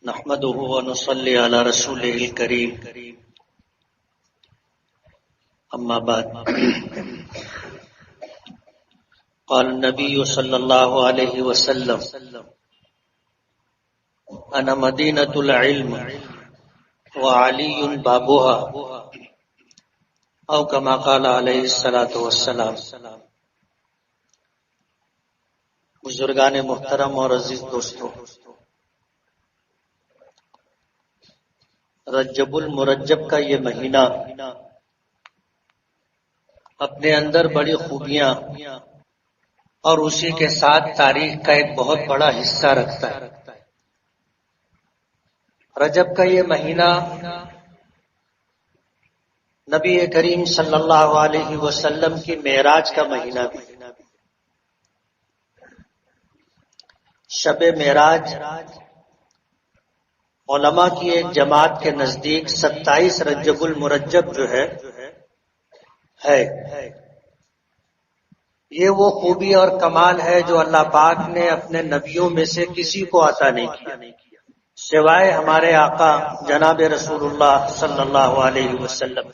نحمده ونصلي على رسوله الكريم اما بعد قال النبي صلى الله عليه وسلم انا مدينة العلم وعلي بابها او كما قال عليه الصلاة والسلام۔ بزرگان محترم اور عزیز دوستو، رجب المرجب کا یہ مہینہ اپنے اندر بڑی خوبیاں اور اسی کے ساتھ تاریخ کا ایک بہت بڑا حصہ رکھتا ہے۔ رجب کا یہ مہینہ نبی کریم صلی اللہ علیہ وسلم کی معراج کا مہینہ بھی، شب معراج علماء کی ایک جماعت کے نزدیک 27 رجب المرجب جو ہے یہ وہ خوبی اور کمال ہے جو اللہ پاک نے اپنے نبیوں میں سے کسی کو عطا نہیں کیا سوائے ہمارے آقا جناب رسول اللہ صلی اللہ علیہ وسلم۔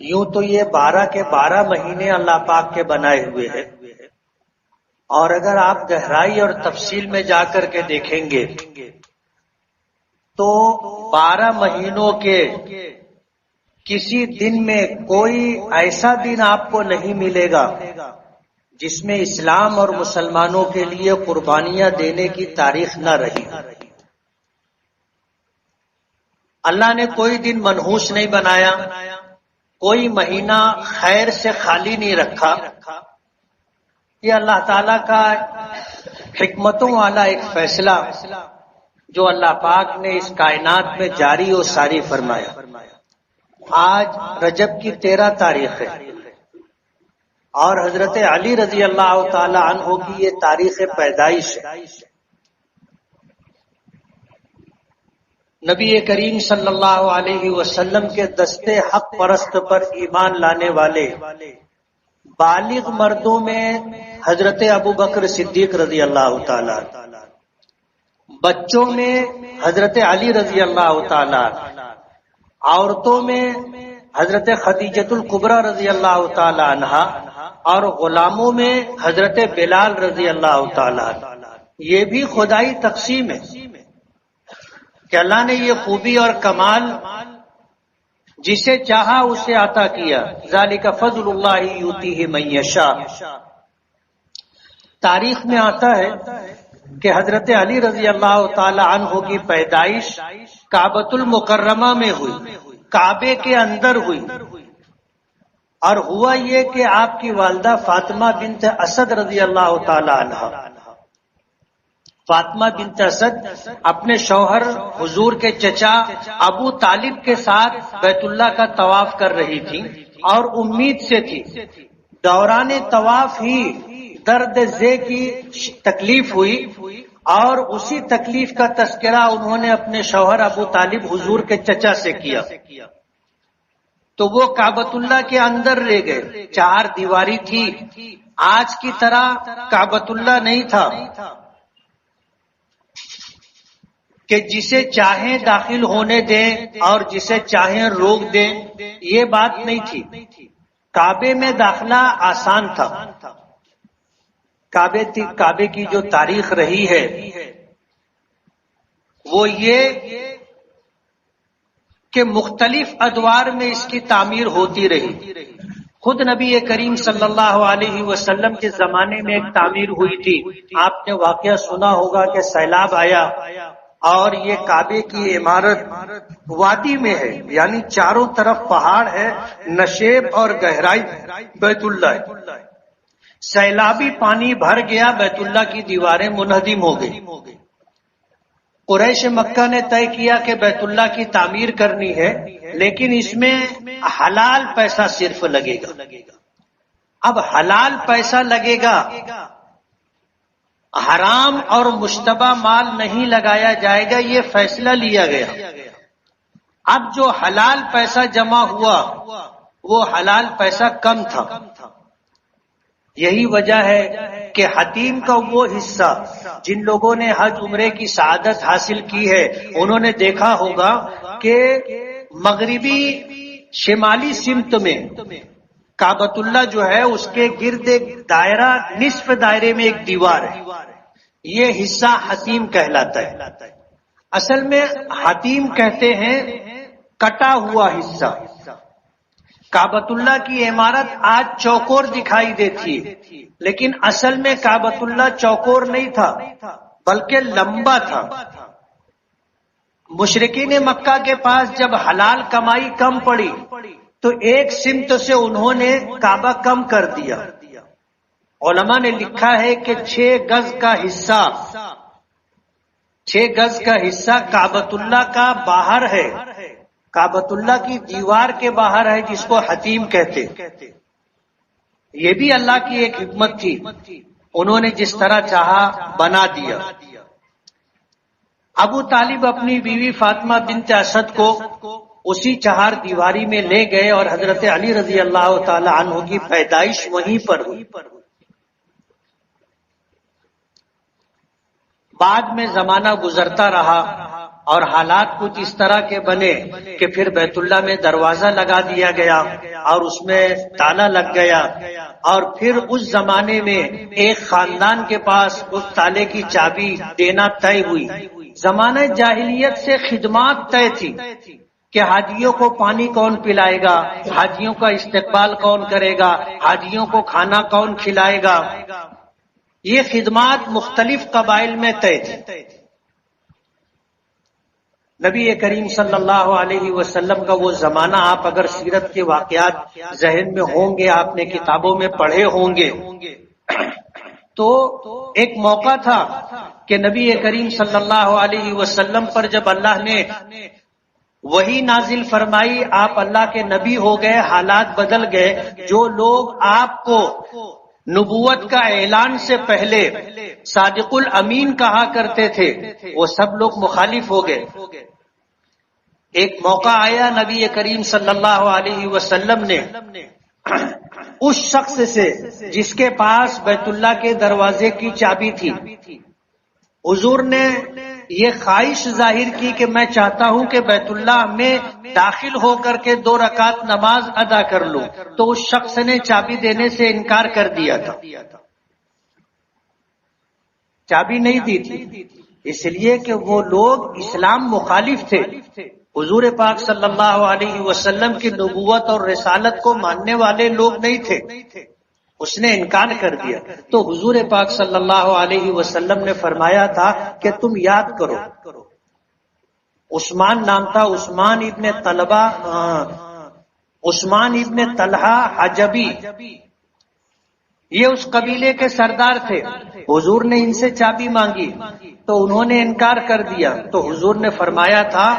یوں تو یہ 12 کے 12 مہینے اللہ پاک کے بنائے ہوئے ہیں، اور اگر آپ گہرائی اور تفصیل میں جا کر کے دیکھیں گے تو 12 مہینوں کے کسی دن میں کوئی ایسا دن آپ کو نہیں ملے گا جس میں اسلام اور مسلمانوں کے لیے قربانیاں دینے کی تاریخ نہ رہی۔ اللہ نے کوئی دن منحوس نہیں بنایا، کوئی مہینہ خیر سے خالی نہیں رکھا۔ یہ اللہ تعالی کا حکمتوں والا ایک فیصلہ جو اللہ پاک نے اس کائنات میں جاری و ساری فرمایا۔ آج رجب کی 13 تاریخ ہے اور حضرت علی رضی اللہ تعالی عنہ کی یہ تاریخ پیدائش ہے۔ نبی کریم صلی اللہ علیہ وسلم کے دستے حق پرست پر ایمان لانے والے بالغ مردوں میں حضرت ابو بکر صدیق رضی اللہ تعالی، بچوں میں حضرت علی رضی اللہ تعالی، عورتوں میں حضرت خدیجۃ الکبریٰ رضی اللہ تعالی عنہا، اور غلاموں میں حضرت بلال رضی اللہ تعالی۔ یہ بھی خدائی تقسیم ہے کہ اللہ نے یہ خوبی اور کمال جسے چاہا اسے عطا کیا۔ ذالک فضل اللہ یؤتیہ من یشاء۔ تاریخ میں آتا ہے کہ حضرت علی رضی اللہ تعالی عنہ کی پیدائش کعبۃ المکرمہ میں ہوئی، کعبے کے اندر ہوئی، اور ہوا یہ کہ آپ کی والدہ فاطمہ بنت اسد رضی اللہ تعالی عنہ، فاطمہ بنت اسد اپنے شوہر حضور کے چچا ابو طالب کے ساتھ بیت اللہ کا طواف کر رہی تھی اور امید سے تھی۔ دوران طواف ہی درد زے کی تکلیف ہوئی اور اسی تکلیف کا تذکرہ انہوں نے اپنے شوہر ابو طالب حضور کے چچا سے کیا، تو وہ کعبۃ اللہ کے اندر رہ گئے۔ 4 دیواری تھی، آج کی طرح کعبۃ اللہ نہیں تھا کہ جسے چاہیں داخل ہونے دیں اور جسے چاہیں روک دیں، یہ بات نہیں تھی۔ کعبے میں داخلہ آسان تھا۔ کعبے کی جو تاریخ رہی ہے وہ یہ کہ مختلف ادوار میں اس کی تعمیر ہوتی رہی۔ خود نبی کریم صلی اللہ علیہ وسلم کے زمانے میں ایک تعمیر ہوئی تھی۔ آپ نے واقعہ سنا ہوگا کہ سیلاب آیا اور یہ کعبے کی عمارت وادی میں ہے، یعنی چاروں طرف پہاڑ ہے، نشیب اور گہرائی بیت اللہ ہے۔ سیلابی پانی بھر گیا، بیت اللہ کی دیواریں منہدم ہو گئی۔ قریش مکہ نے طے کیا کہ بیت اللہ کی تعمیر کرنی ہے، لیکن اس میں حلال پیسہ صرف لگے گا۔ اب حلال پیسہ لگے گا، حرام اور مشتبہ مال نہیں لگایا جائے گا، یہ فیصلہ لیا گیا۔ اب جو حلال پیسہ جمع ہوا وہ حلال پیسہ کم تھا، یہی وجہ ہے کہ حتیم کا وہ حصہ جن لوگوں نے حج عمرے کی سعادت حاصل کی ہے انہوں نے دیکھا ہوگا کہ مغربی شمالی سمت میں کعبۃ اللہ جو ہے اس کے گرد ایک دائرہ، نصف دائرے میں ایک دیوار ہے، یہ حصہ حتیم کہلاتا ہے۔ اصل میں حتیم کہتے ہیں کٹا ہوا حصہ۔ کعبۃ اللہ کی عمارت آج چوکور دکھائی دیتی ہے، لیکن اصل میں کعبۃ اللہ چوکور نہیں تھا بلکہ لمبا تھا۔ مشرکین مکہ کے پاس جب حلال کمائی کم پڑی تو ایک سمت سے انہوں نے کعبہ کم کر دیا۔ علماء نے لکھا ہے کہ 6 گز کا حصہ کعبۃ اللہ کا باہر ہے، کعبۃ اللہ کی دیوار کے باہر ہے، جس کو حتیم کہتے۔ یہ بھی اللہ کی ایک حکمت تھی، انہوں نے جس طرح چاہا بنا دیا۔ ابو طالب اپنی بیوی فاطمہ بنت اسد کو اسی چہار دیواری میں لے گئے اور حضرت علی رضی اللہ تعالی عنہ کی پیدائش وہیں پر ہوئی۔ بعد میں زمانہ گزرتا رہا اور حالات کچھ اس طرح کے بنے کہ پھر بیت اللہ میں دروازہ لگا دیا گیا اور اس میں تالا لگ گیا، اور پھر اس زمانے میں ایک خاندان کے پاس اس تالے کی چابی دینا طے ہوئی۔ زمانہ جاہلیت سے خدمات طے تھی کہ حاجیوں کو پانی کون پلائے گا، حاجیوں کا استقبال کون کرے گا، حاجیوں کو کھانا کون کھلائے گا، یہ خدمات مختلف قبائل میں طے تھی۔ نبی کریم صلی اللہ علیہ وسلم کا وہ زمانہ، آپ اگر سیرت کے واقعات ذہن میں ہوں گے، آپ نے کتابوں میں پڑھے ہوں گے، تو ایک موقع تھا کہ نبی کریم صلی اللہ علیہ وسلم پر جب اللہ نے وہی نازل فرمائی، آپ اللہ کے نبی ہو گئے، حالات بدل گئے۔ جو لوگ آپ کو نبوت کا اعلان سے پہلے صادق الامین کہا کرتے تھے وہ سب لوگ مخالف ہو گئے۔ ایک موقع آیا، نبی کریم صلی اللہ علیہ وسلم نے اس شخص سے جس کے پاس بیت اللہ کے دروازے کی چابی تھی، حضور نے یہ خواہش ظاہر کی کہ میں چاہتا ہوں کہ بیت اللہ میں داخل ہو کر کے 2 رکعت نماز ادا کر لوں، تو اس شخص نے چابی دینے سے انکار کر دیا تھا، چابی نہیں دی تھی، اس لیے کہ وہ لوگ اسلام مخالف تھے، حضور پاک صلی اللہ علیہ وسلم کی نبوت اور رسالت کو ماننے والے لوگ نہیں تھے، اس نے انکار کر دیا۔ تو حضور پاک صلی اللہ علیہ وسلم نے فرمایا تھا کہ تم یاد کرو، عثمان نام تھا، عثمان ابن طلحہ حجبی، یہ اس قبیلے کے سردار تھے۔ حضور نے ان سے چابی مانگی تو انہوں نے انکار کر دیا، تو حضور نے فرمایا تھا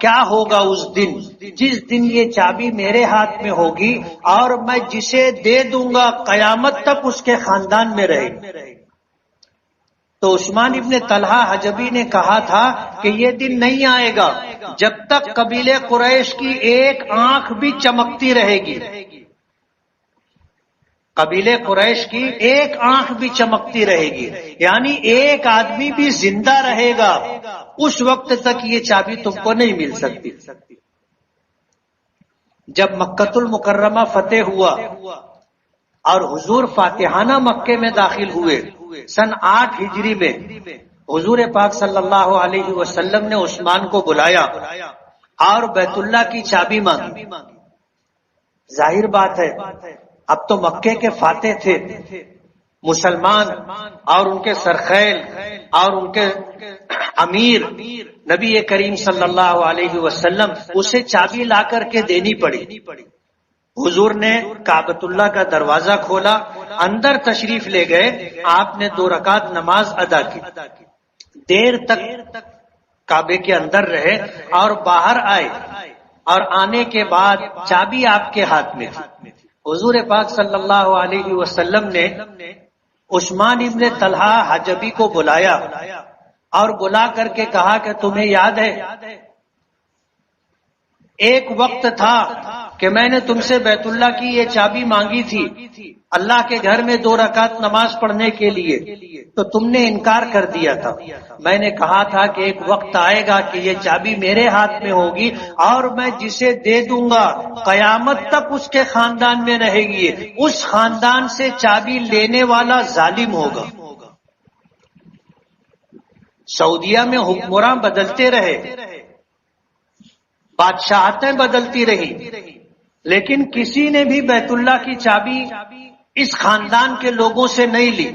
کیا ہوگا اس دن جس دن یہ چابی میرے ہاتھ میں ہوگی اور میں جسے دے دوں گا قیامت تک اس کے خاندان میں رہے۔ تو عثمان ابن طلحہ حجبی نے کہا تھا کہ یہ دن نہیں آئے گا جب تک قبیلے قریش کی ایک آنکھ بھی چمکتی رہے گی، قبیلے قریش کی ایک آنکھ بھی چمکتی رہے گی، یعنی ایک آدمی بھی زندہ رہے گا، اس وقت تک یہ چابی تم کو نہیں مل سکتی۔ جب مکۃ المکرمہ فتح ہوا اور حضور فاتحانہ مکے میں داخل ہوئے سن 8 ہجری میں، حضور پاک صلی اللہ علیہ وسلم نے عثمان کو بلایا اور بیت اللہ کی چابی مانگی۔ ظاہر بات ہے اب تو مکے کے فاتح تھے مسلمان اور ان کے سرخیل اور ان کے امیر نبی کریم صلی اللہ علیہ وسلم، اسے چابی لا کر کے دینی پڑی۔ حضور نے کعبۃ اللہ کا دروازہ کھولا، اندر تشریف لے گئے، آپ نے 2 رکعت نماز ادا کی، دیر تک کعبے کے اندر رہے اور باہر آئے، اور آنے کے بعد چابی آپ کے ہاتھ میں تھی۔ حضور پاک صلی اللہ علیہ وسلم نے عثمان ابن طلحہ حجبی کو بلایا اور بلا کر کے کہا کہ تمہیں یاد ہے ایک وقت تھا کہ میں نے تم سے بیت اللہ کی یہ چابی مانگی تھی، اللہ کے گھر میں 2 رکعت نماز پڑھنے کے لیے، تو تم نے انکار کر دیا تھا۔ میں نے کہا تھا کہ ایک وقت آئے گا کہ یہ چابی میرے ہاتھ میں ہوگی اور میں جسے دے دوں گا قیامت تک اس کے خاندان میں رہے گی، اس خاندان سے چابی لینے والا ظالم ہوگا۔ سعودیہ میں حکمراں بدلتے رہے، بادشاہتیں بدلتی رہی، لیکن کسی نے بھی بیت اللہ کی چابی اس خاندان کے لوگوں سے نہیں لی،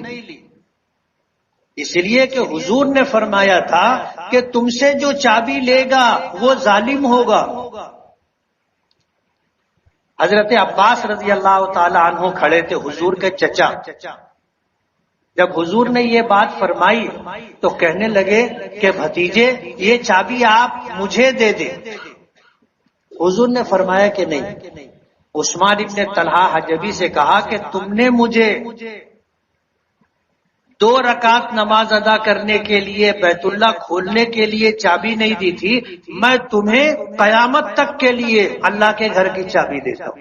اس لیے کہ حضور نے فرمایا تھا کہ تم سے جو چابی لے گا وہ ظالم ہوگا۔ حضرت عباس رضی اللہ تعالی عنہ کھڑے تھے، حضور کے چچا۔ جب حضور نے یہ بات فرمائی تو کہنے لگے کہ بھتیجے یہ چابی آپ مجھے دے دیں۔ حضور نے فرمایا کہ نہیں۔ عثمان ابن طلحہ حجبی سے کہا کہ تم نے مجھے 2 رکعت نماز ادا کرنے کے لیے بیت اللہ کھولنے کے لیے چابی نہیں دی تھی، میں تمہیں قیامت تک کے لیے اللہ کے گھر کی چابی دیتا ہوں۔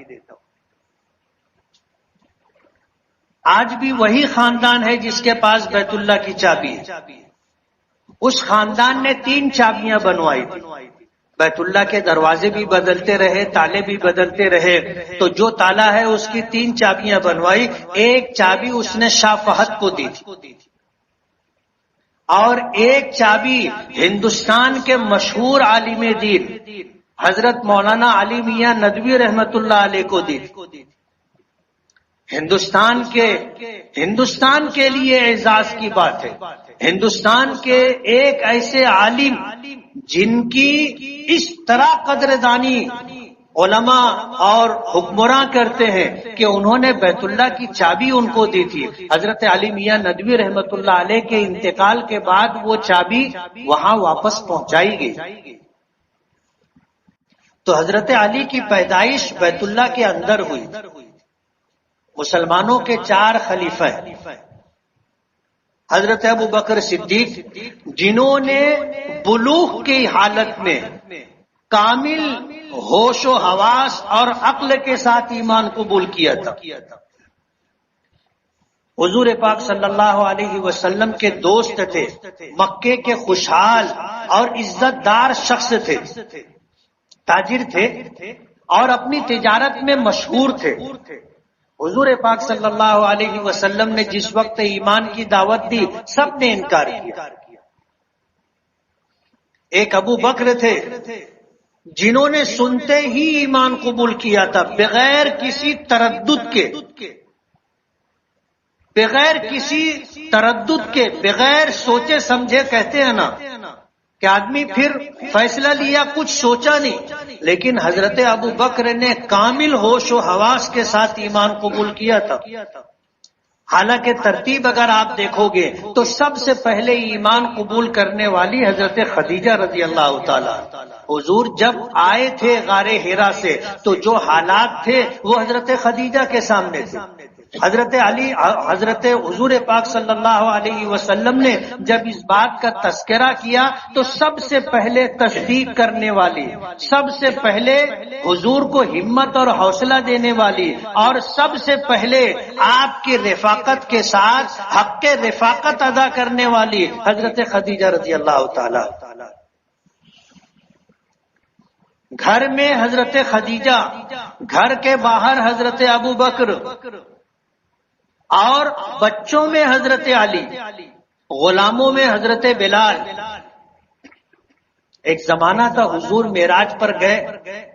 آج بھی وہی خاندان ہے جس کے پاس بیت اللہ کی چابی ہے۔ اس خاندان نے 3 چابیاں بنوائی تھی۔ بیت اللہ کے دروازے بھی بدلتے رہے، تالے بھی بدلتے رہے، تو جو تالا ہے اس کی 3 چابیاں بنوائی۔ ایک چابی اس نے شاہ فہد کو دی تھی اور ایک چابی ہندوستان کے مشہور عالم دین حضرت مولانا علی میاں ندوی رحمت اللہ علیہ کو دی تھی۔ ہندوستان کے لیے اعزاز کی بات ہے، ہندوستان کے ایک ایسے عالم جن کی اس طرح قدردانی علماء اور حکمراں کرتے ہیں کہ انہوں نے بیت اللہ کی چابی ان کو دی تھی۔ حضرت علی میاں ندوی رحمت اللہ علیہ کے انتقال کے بعد وہ چابی وہاں واپس پہنچائی گئی۔ تو حضرت علی کی پیدائش بیت اللہ کے اندر ہوئی۔ مسلمانوں کے 4 خلیفہ ہیں۔ حضرت ابو بکر صدیق جنہوں نے بلوغ کی حالت میں کامل ہوش و حواس اور عقل کے ساتھ ایمان قبول کیا تھا۔ حضور پاک صلی اللہ علیہ وسلم کے دوست تھے، مکے کے خوشحال اور عزت دار شخص تھے، تاجر تھے اور اپنی تجارت میں مشہور تھے۔ حضور پاک صلی اللہ علیہ وسلم نے جس وقت ایمان کی دعوت دی سب نے انکار کیا۔ ایک ابو بکر تھے جنہوں نے سنتے ہی ایمان قبول کیا تھا، بغیر کسی تردد کے، بغیر سوچے سمجھے۔ کہتے ہیں نا کہ آدمی پھر فیصلہ لیا، کچھ سوچا نہیں، لیکن حضرت ابو بکر نے کامل ہوش و حواس کے ساتھ ایمان قبول کیا تھا۔ حالانکہ ترتیب اگر آپ دیکھو گے تو سب سے پہلے ایمان قبول کرنے والی حضرت خدیجہ رضی اللہ تعالی۔ حضور جب آئے تھے غار حرا سے تو جو حالات تھے وہ حضرت خدیجہ کے سامنے تھے۔ حضرت حضور پاک صلی اللہ علیہ وسلم نے جب اس بات کا تذکرہ کیا تو سب سے پہلے تصدیق کرنے والی، سب سے پہلے حضور کو ہمت اور حوصلہ دینے والی اور سب سے پہلے آپ کی رفاقت کے ساتھ حق کے رفاقت ادا کرنے والی حضرت خدیجہ رضی اللہ تعالی۔ گھر میں حضرت خدیجہ، گھر کے باہر حضرت ابو بکر اور بچوں میں حضرت علی، غلاموں میں حضرت بلال۔ ایک زمانہ تھا حضور معراج پر گئے،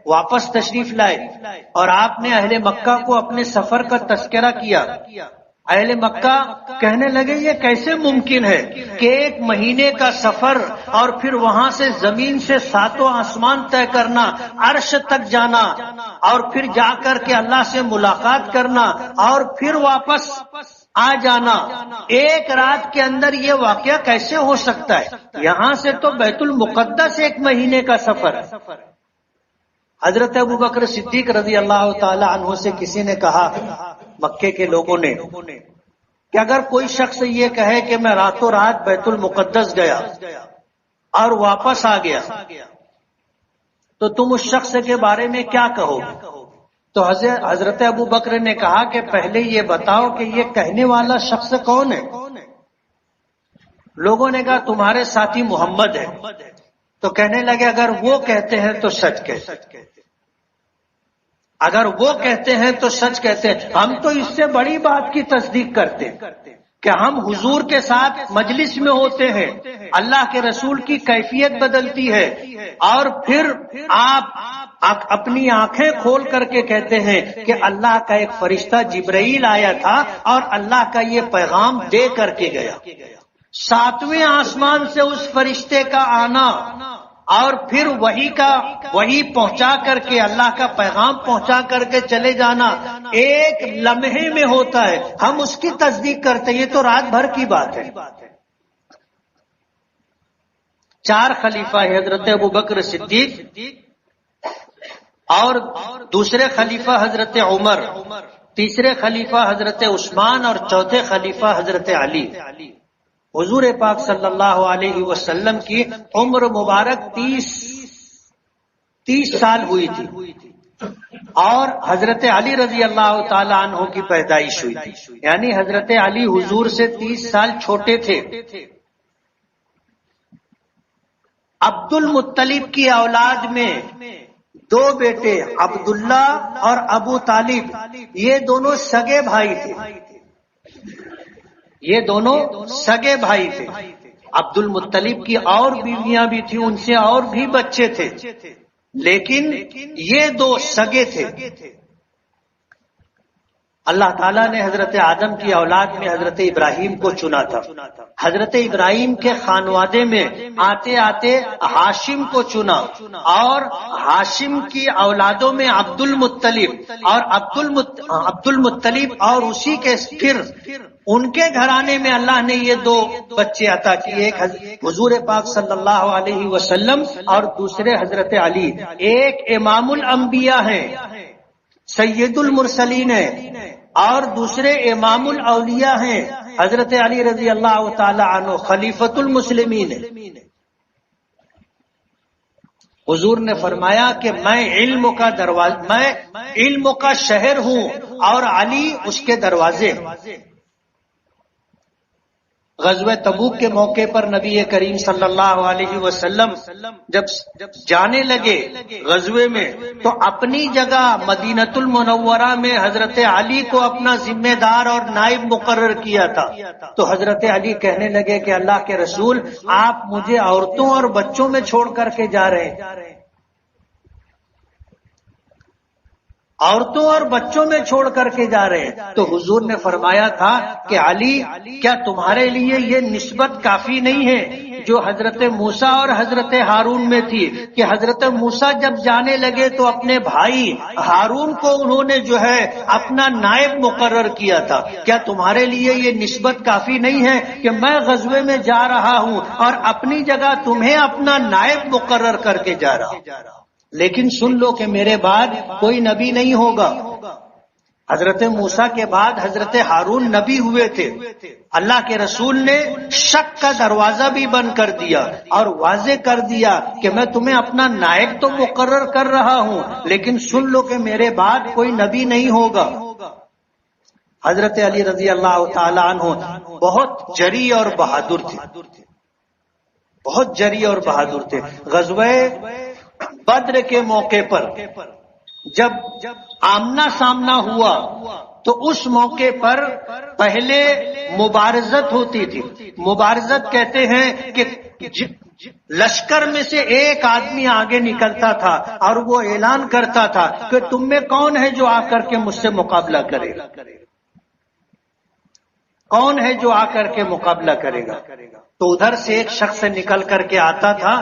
واپس تشریف لائے اور آپ نے اہل مکہ کو اپنے سفر کا تذکرہ کیا۔ اہل مکہ کہنے لگے یہ کیسے ممکن ہے کہ 1 مہینے کا سفر اور پھر وہاں سے زمین سے 7 آسمان طے کرنا، عرش تک جانا اور پھر جا کر کے اللہ سے ملاقات کرنا اور پھر واپس آ جانا، 1 رات کے اندر یہ واقعہ کیسے ہو سکتا ہے؟ یہاں سے تو بیت المقدس 1 مہینے کا سفر ہے۔ حضرت ابو بکر صدیق رضی اللہ تعالی عنہ سے کسی نے کہا، مکے کے لوگوں نے، کہ اگر کوئی شخص یہ کہے کہ میں راتوں رات بیت المقدس گیا اور واپس آ گیا تو تم اس شخص کے بارے میں کیا کہو گے؟ تو حضرت ابو بکر نے کہا کہ پہلے یہ بتاؤ کہ یہ کہنے والا شخص کون ہے؟ لوگوں نے کہا تمہارے ساتھی محمد ہے. تو کہنے لگے اگر وہ کہتے ہیں تو سچ کہتے ہیں، اگر وہ کہتے ہیں تو سچ کہتے ہیں. ہم تو اس سے بڑی بات کی تصدیق کرتے ہیں کہ ہم حضور کے ساتھ مجلس میں ہوتے ہیں، اللہ کے رسول کی کیفیت بدلتی ہے، اور پھر آپ اپنی آنکھیں کھول کر کے کہتے ہیں کہ اللہ کا ایک فرشتہ جبرائیل آیا تھا اور اللہ کا یہ پیغام دے کر کے گیا. 7ویں آسمان سے اس فرشتے کا آنا اور پھر وہی پہنچا کر کے اللہ کا پیغام پہنچا کر کے چلے جانا ایک لمحے میں ہوتا ہے، ہم اس کی تصدیق کرتے ہیں. یہ تو رات بھر کی بات ہے. 4 خلیفہ حضرت ابو بکر صدیق، اور دوسرے خلیفہ حضرت عمر، تیسرے خلیفہ حضرت عثمان، اور چوتھے خلیفہ حضرت علی. حضور پاک صلی اللہ علیہ وسلم کی عمر مبارک 30 سال ہوئی تھی، اور حضرت علی رضی اللہ تعالی عنہ کی پیدائش ہوئی تھی. یعنی حضرت علی حضور سے 30 سال چھوٹے تھے. عبد المطلب کی اولاد میں 2 بیٹے عبداللہ اور ابو طالب، یہ دونوں سگے بھائی تھے. یہ دونوں سگے بھائی تھے. عبد المطلب کی اور بیویاں بھی تھیں، ان سے اور بھی بچے تھے، لیکن یہ 2 سگے تھے. اللہ تعالیٰ نے حضرت آدم کی اولاد میں حضرت ابراہیم کو چنا تھا. حضرت ابراہیم کے خانوادے میں آتے آتے ہاشم کو چنا، اور ہاشم کی اولادوں میں عبد المطلب، اور عبد المطلب اور اسی کے پھر ان کے گھرانے میں اللہ نے یہ 2 بچے عطا کیے، ایک حضور پاک صلی اللہ علیہ وسلم اور دوسرے حضرت علی. ایک امام الانبیاء ہیں، سید المرسلین ہیں، اور دوسرے امام الاولیاء ہیں حضرت علی رضی اللہ تعالی عنہ، خلیفۃ المسلمین. حضور نے فرمایا کہ میں علم کا شہر ہوں اور علی اس کے دروازے. غزوہ تبوک کے موقع پر نبی کریم صلی اللہ علیہ وسلم جب جانے لگے غزوے میں، تو اپنی جگہ مدینۃ المنورہ میں حضرت علی کو اپنا ذمہ دار اور نائب مقرر کیا تھا. تو حضرت علی کہنے لگے کہ اللہ کے رسول، آپ مجھے عورتوں اور بچوں میں چھوڑ کر کے جا رہے ہیں، عورتوں اور بچوں میں چھوڑ کر کے جا رہے ہیں. تو حضور نے فرمایا تھا کہ علی، کیا تمہارے لیے یہ نسبت کافی نہیں ہے جو حضرت موسیٰ اور حضرت ہارون میں تھی، کہ حضرت موسیٰ جب جانے لگے تو اپنے بھائی ہارون کو انہوں نے جو ہے اپنا نائب مقرر کیا تھا. کیا تمہارے لیے یہ نسبت کافی نہیں ہے کہ میں غزوے میں جا رہا ہوں اور اپنی جگہ تمہیں اپنا نائب مقرر کر کے جا رہا ہوں، لیکن سن لو کہ میرے بعد کوئی نبی نہیں ہوگا. حضرت موسیٰ کے بعد حضرت ہارون نبی ہوئے تھے. اللہ کے رسول نے شک کا دروازہ بھی بند کر دیا اور واضح کر دیا کہ میں تمہیں اپنا نائب تو مقرر کر رہا ہوں، لیکن سن لو کہ میرے بعد کوئی نبی نہیں ہوگا. حضرت علی رضی اللہ تعالی عنہ بہت جری اور بہادر تھے، بہت جری اور بہادر تھے. غزوہ بدر کے موقع پر جب آمنا سامنا ہوا تو اس موقع پر پہلے مبارزت ہوتی تھی. مبارزت کہتے ہیں کہ لشکر میں سے ایک آدمی آگے نکلتا تھا اور وہ اعلان کرتا تھا کہ تم میں کون ہے جو آ کر کے مجھ سے مقابلہ کرے گا، کون ہے جو آ کر کے مقابلہ کرے گا. تو ادھر سے ایک شخص نکل کر کے آتا تھا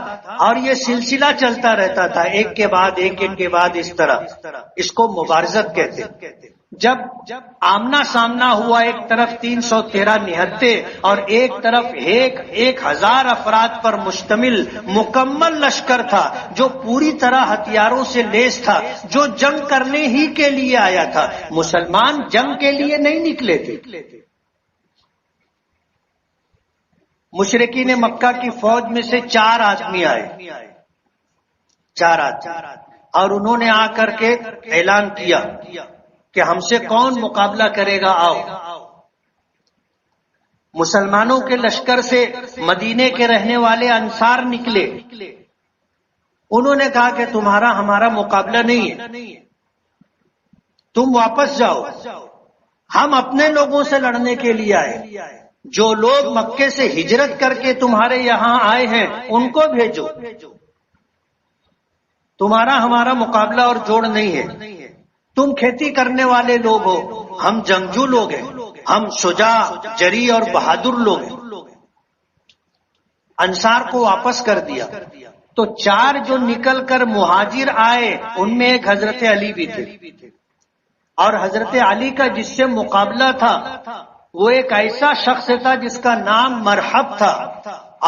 اور یہ سلسلہ چلتا رہتا تھا، ایک کے بعد ایک، ایک کے بعد اس طرح. اس کو مبارزت کہتے. جب آمنا سامنا ہوا، ایک طرف 313 نہتے اور ایک طرف 1000 افراد پر مشتمل مکمل لشکر تھا جو پوری طرح ہتھیاروں سے لیس تھا، جو جنگ کرنے ہی کے لیے آیا تھا. مسلمان جنگ کے لیے نہیں نکلے تھے. مشرکین مکہ کی فوج میں سے 4 آدمی آئے، 4 آدمی. اور انہوں نے آ کر کے اعلان کیا کہ ہم سے کون مقابلہ کرے گا، آؤ۔ مسلمانوں کے لشکر سے مدینے کے رہنے والے انصار نکلے، انہوں نے کہا کہ تمہارا ہمارا مقابلہ نہیں ہے، تم واپس جاؤ، ہم اپنے لوگوں سے لڑنے کے لیے آئے، جو لوگ مکے سے ہجرت کر کے تمہارے یہاں آئے ہیں ان کو بھیجو، تمہارا ہمارا مقابلہ اور جوڑ نہیں ہے، تم کھیتی کرنے والے لوگ ہو، ہم جنگجو لوگ ہیں، ہم شجاع جری اور بہادر لوگ ہیں۔ انصار کو واپس کر دیا تو 4 جو نکل کر مہاجر آئے ان میں ایک حضرت علی بھی تھے، اور حضرت علی کا جس سے مقابلہ تھا وہ ایک ایسا شخص تھا جس کا نام مرحب تھا،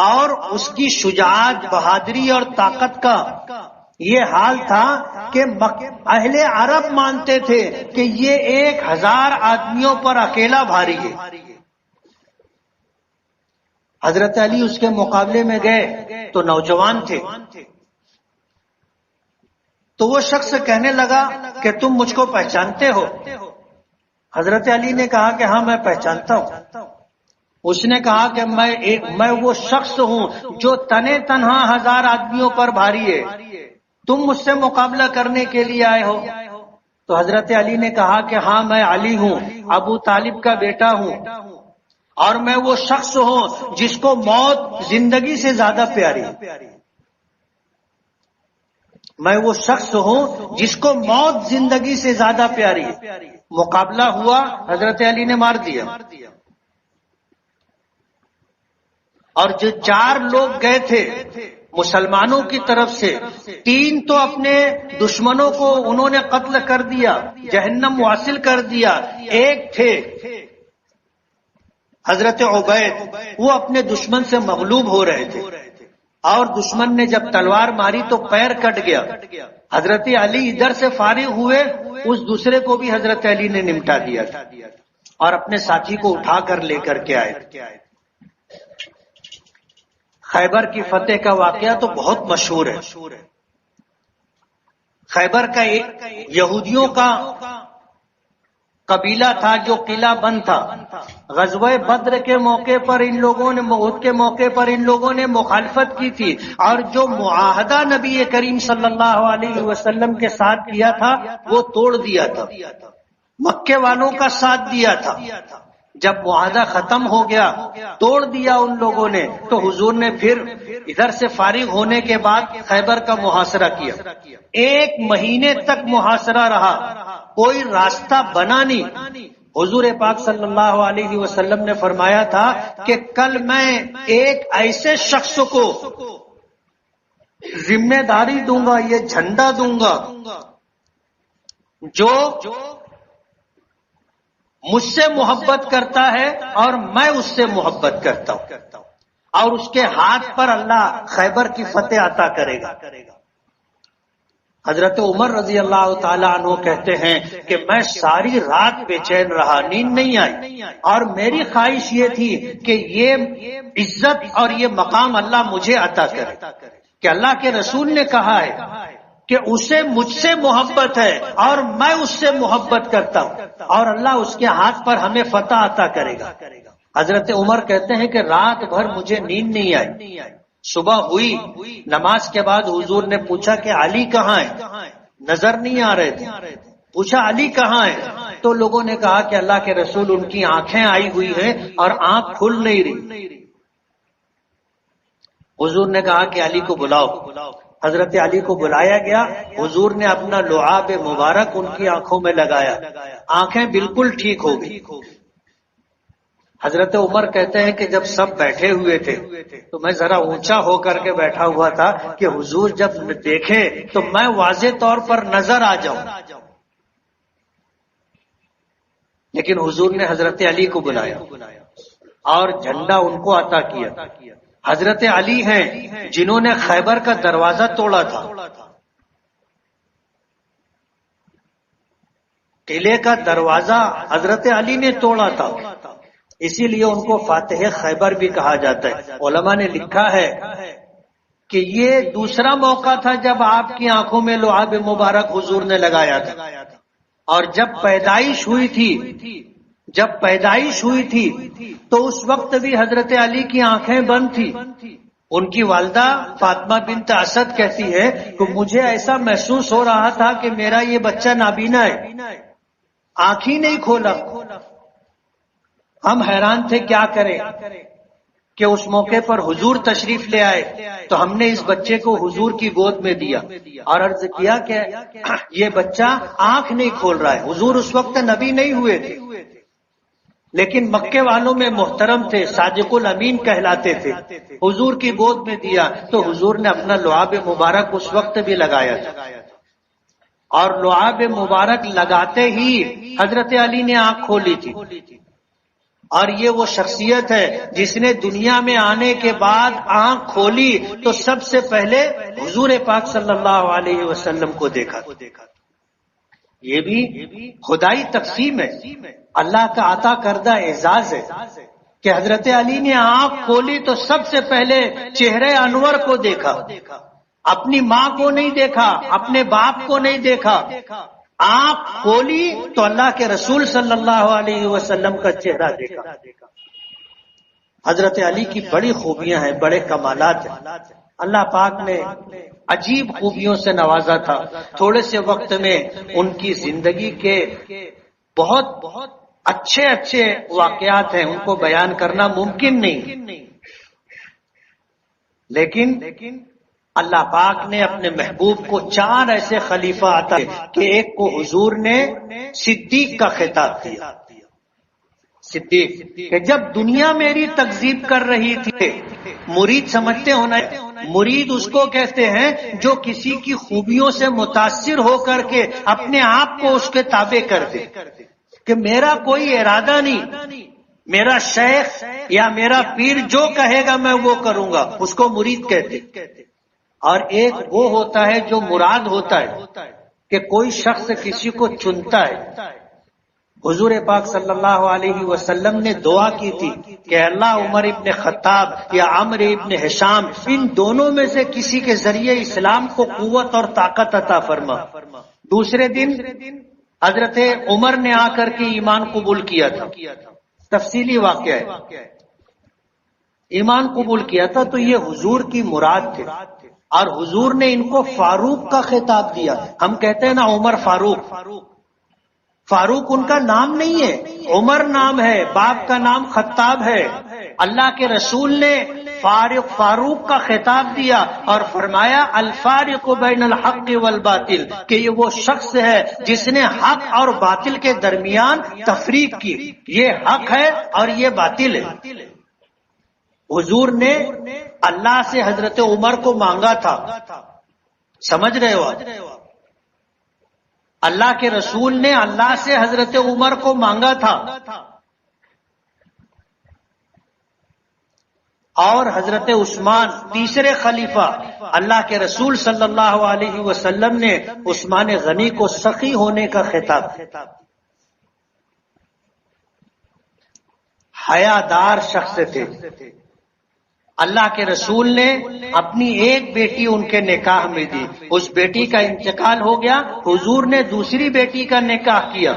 اور اس کی شجاعت، بہادری اور طاقت کا یہ حال تھا کہ اہل عرب مانتے تھے کہ یہ 1000 آدمیوں پر اکیلا بھاری ہے۔ حضرت علی اس کے مقابلے میں گئے تو نوجوان تھے، تو وہ شخص کہنے لگا کہ تم مجھ کو پہچانتے ہو؟ حضرت علی نے کہا کہ ہاں میں پہچانتا ہوں۔ اس نے کہا کہ میں وہ شخص ہوں جو تنے تنہا 1000 آدمیوں پر بھاری ہے، تم مجھ سے مقابلہ کرنے کے لیے آئے ہو؟ تو حضرت علی نے کہا کہ ہاں میں علی ہوں، ابو طالب کا بیٹا ہوں، اور میں وہ شخص ہوں جس کو موت زندگی سے زیادہ پیاری ہے، میں وہ شخص ہوں جس کو موت زندگی سے زیادہ پیاری ہے۔ مقابلہ ہوا، حضرت علی نے مار دیا، اور جو 4 لوگ گئے تھے مسلمانوں کی طرف سے، 3 تو اپنے دشمنوں کو انہوں نے قتل کر دیا، جہنم واصل کر دیا، ایک تھے حضرت عبید، وہ اپنے دشمن سے مغلوب ہو رہے تھے، اور دشمن نے جب تلوار ماری تو پیر کٹ گیا، حضرت علی ادھر سے فارغ ہوئے، اس دوسرے کو بھی حضرت علی نے نمٹا دیا تھا، اور اپنے ساتھی کو اٹھا کر لے کر کے آئے۔ خیبر کی فتح کا واقعہ تو بہت مشہور ہے۔ خیبر کا ایک یہودیوں کا قبیلہ تھا جو قلعہ بند تھا، غزوہ بدر کے موقع پر ان لوگوں نے، احد کے موقع پر ان لوگوں نے مخالفت کی تھی، اور جو معاہدہ نبی کریم صلی اللہ علیہ وسلم کے ساتھ کیا تھا وہ توڑ دیا تھا، مکے والوں کا ساتھ دیا تھا۔ جب معاہدہ ختم ہو گیا، توڑ دیا ان لوگوں نے، تو حضور نے پھر ادھر سے فارغ ہونے کے بعد خیبر کا محاصرہ کیا۔ 1 مہینے تک محاصرہ رہا، کوئی راستہ بنا نہیں۔ حضور پاک صلی اللہ علیہ وسلم نے فرمایا تھا کہ کل میں ایک ایسے شخص کو ذمہ داری دوں گا، یہ جھنڈا دوں گا، جو مجھ سے محبت کرتا ہے اور میں اس سے محبت کرتا ہوں، اور اس کے ہاتھ پر اللہ خیبر کی فتح عطا کرے گا۔ حضرت عمر رضی اللہ تعالیٰ عنہ کہتے ہیں کہ میں ساری رات بے چین رہا، نیند نہیں آئی، اور میری خواہش یہ تھی کہ یہ عزت اور یہ مقام اللہ مجھے عطا کرے، کہ اللہ کے رسول نے کہا ہے کہ اسے مجھ سے محبت ہے اور میں اس سے محبت کرتا ہوں، اور اللہ اس کے ہاتھ پر ہمیں فتح عطا کرے گا۔ حضرت عمر کہتے ہیں کہ رات بھر مجھے نیند نہیں آئی، صبح ہوئی، نماز کے بعد حضور نے پوچھا کہ علی کہاں ہے؟ نظر نہیں آ رہے تھے، پوچھا علی کہاں ہے؟ تو لوگوں نے کہا کہ اللہ کے رسول ان کی آنکھیں آئی ہوئی ہیں اور آنکھ کھل نہیں رہی۔ حضور نے کہا کہ علی کو بلاؤ۔ حضرت علی کو بلایا گیا، حضور نے اپنا لعاب مبارک ان کی آنکھوں میں لگایا، آنکھیں بالکل ٹھیک ہو گئی۔ حضرت عمر کہتے ہیں کہ جب سب بیٹھے ہوئے تھے تو میں ذرا اونچا ہو کر کے بیٹھا ہوا تھا کہ حضور جب دیکھے تو میں واضح طور پر نظر آ جاؤں، لیکن حضور نے حضرت علی کو بلایا اور جھنڈا ان کو عطا کیا۔ حضرت علی ہیں جنہوں نے خیبر کا دروازہ توڑا تھا، قلعے کا دروازہ حضرت علی نے توڑا تھا، اسی لیے ان کو فاتح خیبر بھی کہا جاتا ہے۔ علماء نے لکھا ہے کہ یہ دوسرا موقع تھا جب آپ کی آنکھوں میں لعاب مبارک حضور نے لگایا تھا، اور جب پیدائش ہوئی تھی تو اس وقت بھی حضرت علی کی آنکھیں بند تھی۔ ان کی والدہ فاطمہ بنت اسد کہتی ہے کہ مجھے ایسا محسوس ہو رہا تھا کہ میرا یہ بچہ نابینا ہے، آنکھ ہی نہیں کھولا۔ ہم حیران تھے کیا کریں کہ اس موقع پر حضور تشریف لے آئے تو ہم نے اس بچے کو حضور کی گود میں دیا اور عرض کیا کہ یہ بچہ آنکھ نہیں کھول رہا ہے۔ حضور اس وقت نبی نہیں ہوئے تھے، لیکن مکے والوں میں محترم تھے، صادق الامین کہلاتے تھے۔ حضور کی گود میں دیا تو حضور نے اپنا لعاب مبارک اس وقت بھی لگایا تھا، اور لعاب مبارک لگاتے ہی حضرت علی نے آنکھ کھولی تھی۔ اور یہ وہ شخصیت ہے جس نے دنیا میں آنے کے بعد آنکھ کھولی تو سب سے پہلے حضور پاک صلی اللہ علیہ وسلم کو دیکھا۔ یہ بھی خدائی تقسیم ہے، اللہ کا عطا کردہ اعزاز ہے کہ حضرت علی نے آنکھ کھولی تو سب سے پہلے چہرے انور کو دیکھا، اپنی ماں کو نہیں دیکھا، اپنے باپ کو نہیں دیکھا۔ آنکھ کھولی تو اللہ کے رسول صلی اللہ علیہ وسلم کا چہرہ دیکھا۔ حضرت علی کی بڑی خوبیاں ہیں، بڑے کمالات ہیں، اللہ پاک نے عجیب خوبیوں سے نوازا تھا۔ تھوڑے سے وقت میں ان کی زندگی کے بہت اچھے واقعات ہیں، ان کو بیان کرنا ممکن نہیں، لیکن اللہ پاک نے اپنے محبوب کو 4 ایسے خلیفہ عطا کہ ایک کو حضور نے صدیق کا خطاب دیا۔ صدیق کہ جب دنیا میری تکذیب کر رہی تھی، مرید سمجھتے ہونا، مرید اس کو کہتے ہیں جو کسی کی خوبیوں سے متاثر ہو کر کے اپنے آپ کو اس کے تابع کر دے، کہ میرا کوئی ارادہ نہیں، میرا شیخ یا میرا پیر جو کہے گا میں وہ کروں گا، اس کو مرید کہتے۔ اور ایک وہ ہوتا ہے جو مراد ہوتا ہے کہ کوئی شخص کسی کو چنتا ہے۔ حضور پاک صلی اللہ علیہ وسلم نے دعا کی تھی کہ اللہ عمر ابن خطاب یا عمرو ابن ہشام ان دونوں میں سے کسی کے ذریعے اسلام کو قوت اور طاقت عطا فرما۔ دوسرے دن حضرت عمر نے آ کر کے ایمان قبول کیا تھا، تفصیلی واقعہ ہے، ایمان قبول کیا تھا تو یہ حضور کی مراد تھے، اور حضور نے ان کو فاروق کا خطاب دیا۔ ہم کہتے ہیں نا عمر فاروق، فاروق ان کا نام نہیں ہے، عمر نام ہے، باپ کا نام خطاب ہے۔ اللہ کے رسول نے فاروق کا خطاب دیا اور فرمایا الفارق بین الحق والباطل، کہ یہ وہ شخص ہے جس نے حق اور باطل کے درمیان تفریق کی، یہ حق ہے اور یہ باطل ہے۔ حضور نے اللہ سے حضرت عمر کو مانگا تھا، سمجھ رہے ہو؟ اللہ کے رسول نے اللہ سے حضرت عمر کو مانگا تھا، اور حضرت عثمان تیسرے خلیفہ اللہ کے رسول صلی اللہ علیہ وسلم نے عثمان غنی کو سخی ہونے کا خطاب، حیادار شخص تھے۔ اللہ کے رسول نے اپنی ایک بیٹی ان کے نکاح میں دی، اس بیٹی کا انتقال ہو گیا، حضور نے دوسری بیٹی کا نکاح کیا،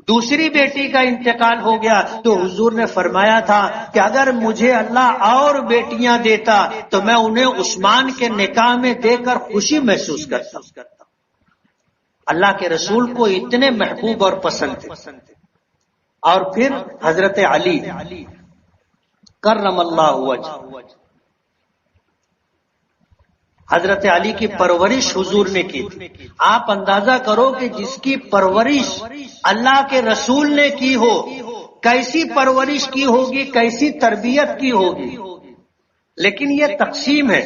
دوسری بیٹی کا انتقال ہو گیا تو حضور نے فرمایا تھا کہ اگر مجھے اللہ اور بیٹیاں دیتا تو میں انہیں عثمان کے نکاح میں دے کر خوشی محسوس کرتا۔ اللہ کے رسول کو اتنے محبوب اور پسند تھے۔ اور پھر حضرت علی کرم اللہ وجہ، حضرت علی کی پرورش حضور نے کی۔ آپ اندازہ کرو کہ جس کی پرورش اللہ کے رسول نے کی ہو، کیسی پرورش کی ہوگی، کیسی تربیت کی ہوگی۔ لیکن یہ تقسیم ہے،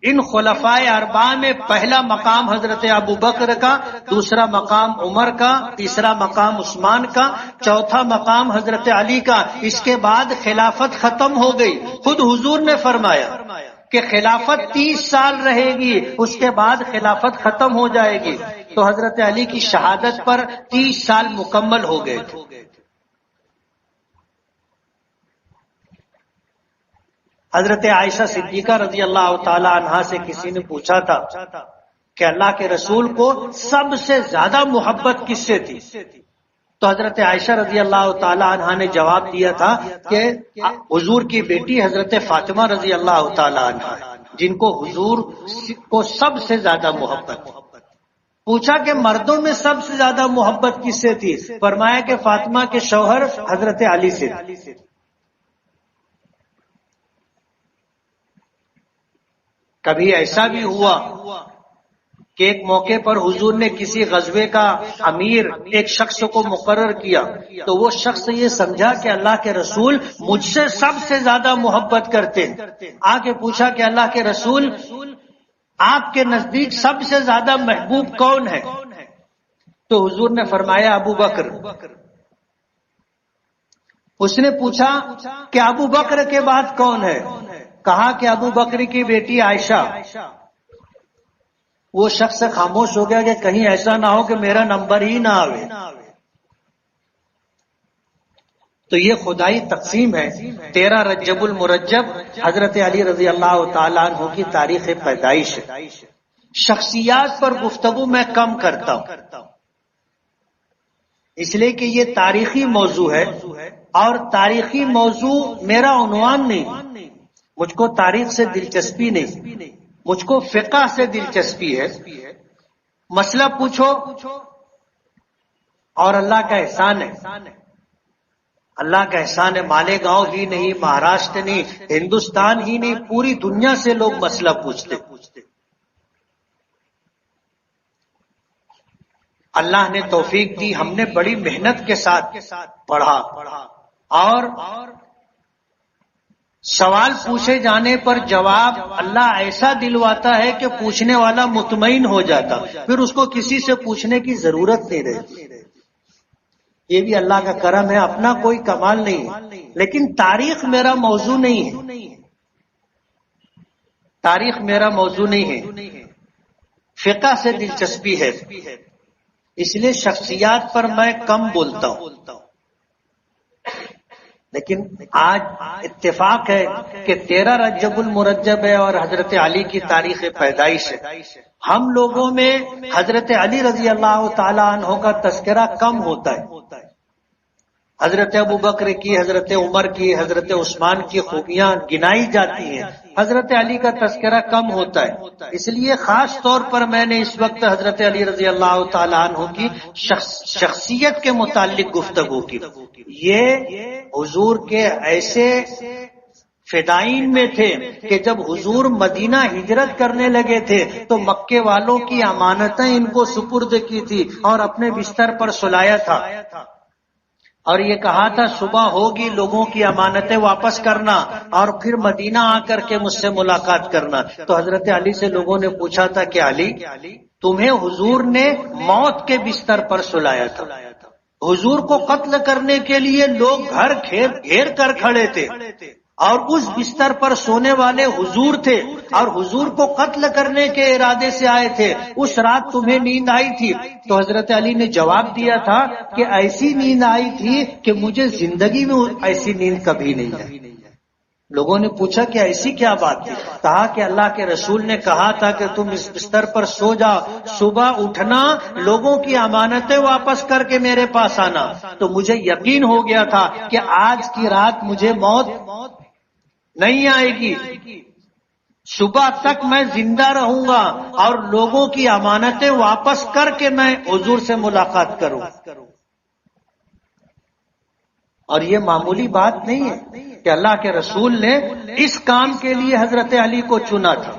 ان خلفائے اربعہ میں پہلا مقام حضرت ابو بکر کا، دوسرا مقام عمر کا، تیسرا مقام عثمان کا، چوتھا مقام حضرت علی کا۔ اس کے بعد خلافت ختم ہو گئی۔ خود حضور نے فرمایا کہ خلافت 30 سال رہے گی، اس کے بعد خلافت ختم ہو جائے گی۔ تو حضرت علی کی شہادت پر 30 سال مکمل ہو گئے تھے۔ حضرت عائشہ صدیقہ رضی اللہ تعالی عنہا سے کسی نے پوچھا تھا کہ اللہ کے رسول کو سب سے زیادہ محبت کس سے تھی؟ تو حضرت عائشہ رضی اللہ تعالی عنہا نے جواب دیا تھا کہ حضور کی بیٹی حضرت فاطمہ رضی اللہ تعالی عنہا، جن کو حضور کو سب سے زیادہ محبت۔ پوچھا کہ مردوں میں سب سے زیادہ محبت کس سے تھی؟ فرمایا کہ فاطمہ کے شوہر حضرت علی سے۔ کبھی ایسا بھی ہوا کہ ایک موقع پر حضور نے کسی غزوے کا امیر ایک شخص کو مقرر کیا، تو وہ شخص یہ سمجھا کہ اللہ کے رسول مجھ سے سب سے زیادہ محبت کرتے، آگے پوچھا کہ اللہ کے رسول آپ کے نزدیک سب سے زیادہ محبوب کون ہے؟ تو حضور نے فرمایا ابو بکر۔ اس نے پوچھا کہ ابو بکر کے بعد کون ہے؟ کہا کہ ابو بکر کی بیٹی عائشہ۔ وہ شخص خاموش ہو گیا کہ کہیں ایسا نہ ہو کہ میرا نمبر ہی نہ آوے۔ تو یہ خدائی تقسیم ہے۔ 13 رجب المرجب حضرت علی رضی اللہ تعالیٰ عنہ کی تاریخ پیدائش ہے۔ شخصیات پر گفتگو میں کم کرتا ہوں، اس لیے کہ یہ تاریخی موضوع ہے، اور تاریخی موضوع میرا عنوان نہیں۔ مجھ کو تاریخ سے دلچسپی نہیں، مجھ کو فقہ سے دلچسپی ہے۔ مسئلہ پوچھو اور اللہ کا احسان ہے، اللہ کا احسان ہے۔ مالیگاؤں ہی نہیں، مہاراشٹر نہیں، ہندوستان ہی نہیں، پوری دنیا سے لوگ مسئلہ پوچھتے۔ اللہ نے توفیق دی، ہم نے بڑی محنت کے ساتھ پڑھا، اور سوال پوچھے جانے پر جواب اللہ ایسا دلواتا ہے کہ پوچھنے والا مطمئن ہو جاتا، پھر اس کو کسی سے پوچھنے کی ضرورت نہیں رہتی۔ یہ بھی اللہ کا کرم ہے، اپنا کوئی کمال نہیں۔ لیکن تاریخ میرا موضوع نہیں ہے، تاریخ میرا موضوع نہیں ہے، فقہ سے دلچسپی ہے، اس لیے شخصیات پر میں کم بولتا ہوں۔ لیکن آج اتفاق ہے کہ 13 رجب المرجب ہے اور حضرت علی کی تاریخ پیدائش ہے۔ ہم لوگوں میں حضرت علی رضی اللہ تعالی عنہ کا تذکرہ کم ہوتا ہے۔ حضرت ابو بکر کی، حضرت عمر کی، حضرت عثمان کی خوبیاں گنائی جاتی ہیں، حضرت علی کا تذکرہ کم ہوتا ہے۔ اس لیے خاص طور پر میں نے اس وقت حضرت علی رضی اللہ تعالی عنہ کی شخصیت کے متعلق گفتگو کی۔ یہ حضور کے ایسے فدائین میں تھے کہ جب حضور مدینہ ہجرت کرنے لگے تھے تو مکے والوں کی امانتیں ان کو سپرد کی تھی اور اپنے بستر پر سلایا تھا، اور یہ کہا تھا صبح ہوگی لوگوں کی امانتیں واپس کرنا اور پھر مدینہ آ کر کے مجھ سے ملاقات کرنا۔ تو حضرت علی سے لوگوں نے پوچھا تھا کہ علی، تمہیں حضور نے موت کے بستر پر سلایا تھا، حضور کو قتل کرنے کے لیے لوگ گھر گھیر کر کھڑے تھے، اور اس بستر پر سونے والے حضور تھے، اور حضور کو قتل کرنے کے ارادے سے آئے تھے۔ اس رات تمہیں نیند آئی تھی؟ تو حضرت علی نے جواب دیا تھا کہ ایسی نیند آئی تھی کہ مجھے زندگی میں ایسی نیند کبھی نہیں آئی۔ لوگوں نے پوچھا کہ ایسی کیا بات تھی؟ کہا کہ اللہ کے رسول نے کہا تھا کہ تم اس بستر پر سو جاؤ، صبح اٹھنا، لوگوں کی امانتیں واپس کر کے میرے پاس آنا۔ تو مجھے یقین ہو گیا تھا کہ آج کی رات مجھے موت نہیں آئے گی، صبح تک میں زندہ رہوں گا اور لوگوں کی امانتیں واپس کر کے میں حضور سے ملاقات کروں۔ اور یہ معمولی بات نہیں ہے کہ اللہ کے رسول نے اس کام کے لیے حضرت علی کو چنا تھا۔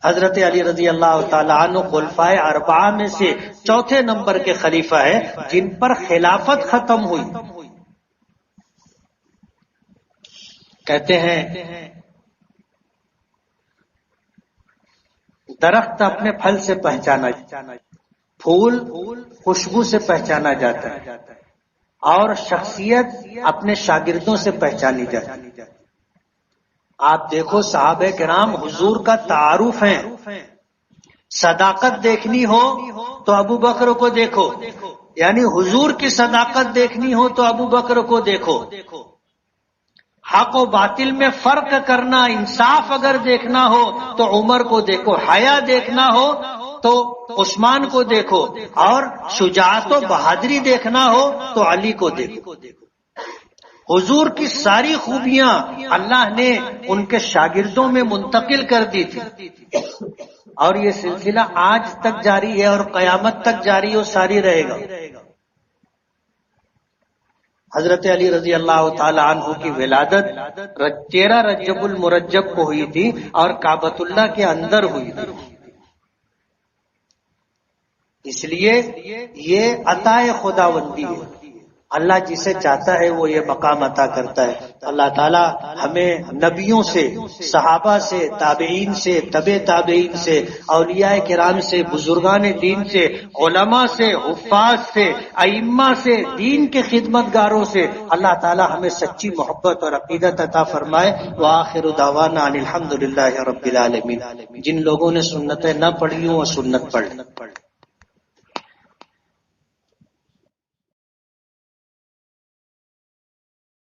حضرت علی رضی اللہ تعالی عنہ خلفائے اربعہ میں سے چوتھے نمبر کے خلیفہ ہے جن پر خلافت ختم ہوئی۔ کہتے ہیں درخت اپنے پھل سے پہچانا، پھول خوشبو سے پہچانا جاتا ہے، اور شخصیت اپنے شاگردوں سے پہچانی جاتی ہے۔ آپ دیکھو صحابہ کرام حضور کا تعارف ہیں۔ صداقت دیکھنی ہو تو ابو بکر کو دیکھو، یعنی حضور کی صداقت دیکھنی ہو تو ابو بکر کو دیکھو، حق و باطل میں فرق کرنا، انصاف اگر دیکھنا ہو تو عمر کو دیکھو، حیا دیکھنا ہو تو عثمان کو دیکھو، اور شجاعت و بہادری دیکھنا ہو تو علی کو دیکھو۔ حضور کی ساری خوبیاں اللہ نے ان کے شاگردوں میں منتقل کر دی تھی، اور یہ سلسلہ آج تک جاری ہے اور قیامت تک جاری و ساری رہے گا۔ حضرت علی رضی اللہ تعالی عنہ کی ولادت 13 رجب المرجب کو ہوئی تھی اور کعبۃ اللہ کے اندر ہوئی تھی، اس لیے یہ عطائے خداوندی ہے، اللہ جسے چاہتا ہے وہ یہ مقام عطا کرتا ہے۔ اللہ تعالی ہمیں نبیوں سے، صحابہ سے، تابعین سے، تبع تابعین سے، اولیاء کرام سے، بزرگان دین سے، علماء سے، حفاظ سے، ائمہ سے، دین کے خدمتگاروں سے اللہ تعالی ہمیں سچی محبت اور عقیدت عطا فرمائے۔ وآخر دعوانا ان الحمد للہ رب العالمین۔ جن لوگوں نے سنتیں نہ پڑھی ہوں وہ سنت پڑھ لیں۔